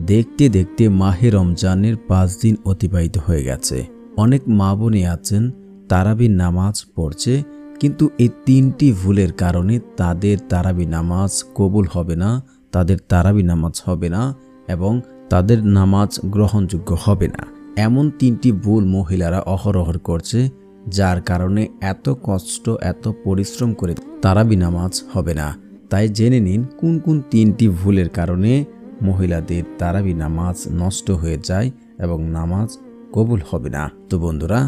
দেখতে দেখতে মাহে রমজানের 5 দিন অতিবাহিত হয়ে গেছে। অনেক মা বোনই আছেন তারাবির নামাজ পড়ছে, কিন্তু এই 3টি ভুলের কারণে তাদের তারাবি নামাজ কবুল হবে না, তাদের তারাবি নামাজ হবে না এবং তাদের নামাজ গ্রহণযোগ্য হবে না। এমন 3টি ভুল মহিলারা অহরহ করছে, যার কারণে এত কষ্ট এত পরিশ্রম করে তারাবি নামাজ হবে না। তাই জেনে নিন কোন কোন 3টি ভুলের কারণে মহিলাদের তারাবি নামাজ নষ্ট হয়ে যায় এবং নামাজ কবুল হবে না। তো বন্ধুরা,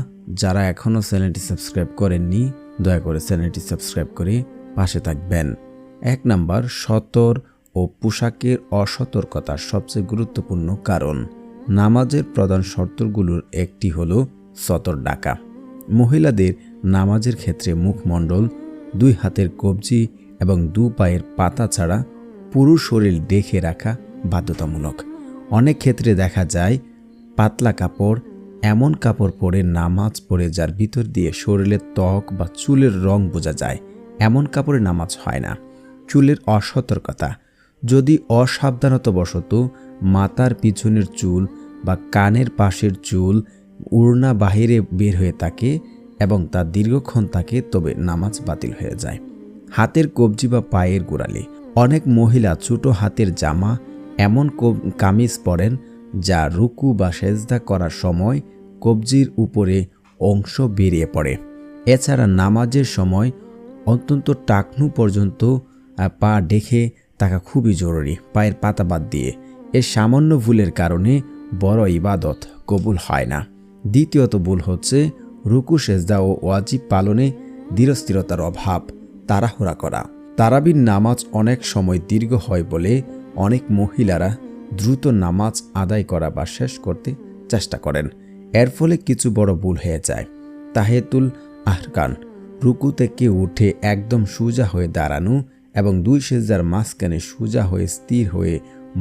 যারা এখনও চ্যানেলটি সাবস্ক্রাইব করেননি, দয়া করে চ্যানেলটি সাবস্ক্রাইব করে পাশে থাকবেন। 1 নাম্বার, সতর ও পোশাকের অসতর্কতার সবচেয়ে গুরুত্বপূর্ণ কারণ। নামাজের প্রধান শর্তগুলোর একটি হলো সতর ডাকা। মহিলাদের নামাজের ক্ষেত্রে মুখমণ্ডল, 2 হাতের কবজি এবং 2 পায়ের পাতা ছাড়া পুরো শরীর ঢেকে রাখা বাধ্যতামূলক। অনেক ক্ষেত্রে দেখা যায় পাতলা কাপড়, এমন কাপড় পরে নামাজ পড়ে যার ভিতর দিয়ে শরীরের ত্বক বা চুলের রং বোঝা যায়, এমন কাপড়ে নামাজ হয় না। চুলের অসতর্কতা, যদি অসাবধানতাবশত মাথার পিছনের চুল বা কানের পাশের চুল ওড়না বাহিরে বের হয়ে থাকে এবং তা দীর্ঘক্ষণ থাকে, তবে নামাজ বাতিল হয়ে যায়। হাতের কবজি বা পায়ের গোড়ালি, অনেক মহিলা ছোট হাতের জামা, এমন কামিজ পরেন যা রুকু বা সেজদা করার সময় কবজির উপরে অংশ বেরিয়ে পড়ে। এছাড়া নামাজের সময় অন্তত টাকনু পর্যন্ত পা ঢেকে থাকা খুবই জরুরি, পায়ের পাতা বাদ দিয়ে। এর সামান্য ভুলের কারণে বড় ইবাদত কবুল হয় না। দ্বিতীয়ত ভুল হচ্ছে রুকু সেজদা ও ওয়াজিব পালনে ধীরস্থিরতার অভাব, তাড়াহুড়া করা। তারাবির নামাজ অনেক সময় দীর্ঘ হয় বলে অনেক মহিলারা দ্রুত নামাজ আদায় করা বা শেষ করতে চেষ্টা করেন। এর ফলে কিছু বড় ভুল হয়ে যায়। তাহিয়াতুল আরকান, রুকু থেকে উঠে একদম সোজা হয়ে দাঁড়ানো এবং 2 সেজদার মাঝখানে সোজা হয়ে স্থির হয়ে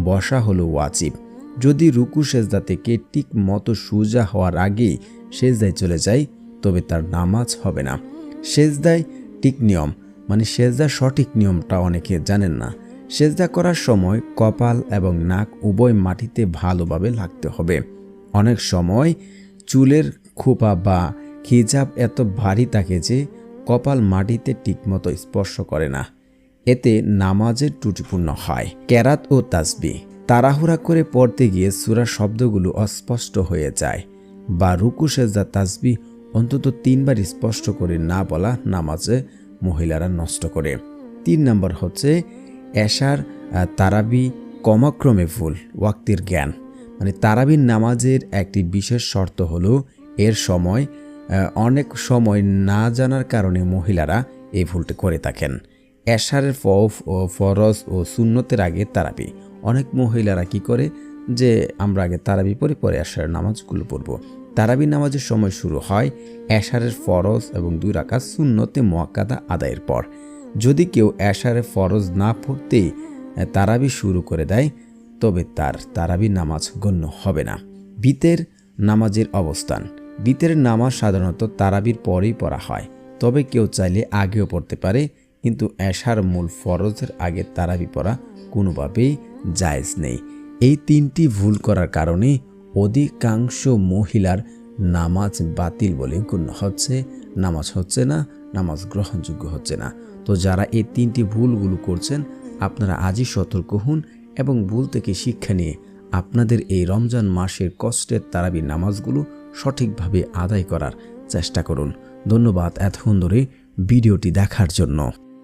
বসা হলো ওয়াজিব। যদি রুকু সেজদা থেকে ঠিক মতো সোজা হওয়ার আগেই সেজদায় চলে যায়, তবে তার নামাজ হবে না। সেজদায় ঠিক নিয়ম, মানে সেজদার সঠিক নিয়মটা অনেকে জানেন না। সেজদা করার সময় কপাল এবং নাক উভয় মাটিতে ভালোভাবে লাগতে হবে। অনেক সময় চুলের খোপা বা হিজাব এত ভারী থাকে যে কপাল মাটিতে ঠিকমতো স্পর্শ করে না, এতে নামাজের ত্রুটিপূর্ণ হয়। কেরাত ও তাসবিহ, তাড়াহুড়া করে পড়তে গিয়ে সূরার শব্দগুলো অস্পষ্ট হয়ে যায় বা রুকু সেজদা তাসবিহ অন্তত 3 বার স্পষ্ট করে না বলা নামাজে মহিলারা নষ্ট করে। 3 নম্বর হচ্ছে এশার তারাবি কমাক্রমে ভুল, ওয়াক্তির জ্ঞান। মানে তারাবির নামাজের একটি বিশেষ শর্ত হলো এর সময় অনেক সময় না জানার কারণে মহিলারা এই ভুলটি করে থাকেন। এশারের ফরজ ও সুন্নতের আগে তারাবি। অনেক মহিলারা কি করে যে আমরা আগে তারাবি পড়ি, পরে এশারের নামাজগুলো পড়ব। তারাবি নামাজের সময় শুরু হয় এশারের ফরজ এবং 2 রাকাত সুন্নতে মুআক্কাদা আদায়ের পর। যদি কেউ এশারের ফরজ না পড়তেই তারাবি শুরু করে দেয়, তবে তার তারাবি নামাজ গণ্য হবে না। বিতের নামাজের অবস্থান, বিতের নামাজ সাধারণত তারাবির পরেই পড়া হয়, তবে কেউ চাইলে আগেও পড়তে পারে, কিন্তু এশার মূল ফরজের আগে তারাবি পড়া কোনোভাবেই জায়েজ নেই। এই 3টি ভুল করার কারণে অধিকাংশ মহিলার নামাজ বাতিল বলে গণ্য হচ্ছে, নামাজ হচ্ছে না, নামাজ গ্রহণযোগ্য হচ্ছে না। তো যারা এই 3টি ভুলগুলো করছেন, আপনারা আজই সতর্ক হন এবং ভুল থেকে শিক্ষা নিয়ে আপনাদের এই রমজান মাসের কষ্টের তারাবি নামাজগুলো সঠিকভাবে আদায় করার চেষ্টা করুন। ধন্যবাদ এতক্ষণ ধরে ভিডিওটি দেখার জন্য।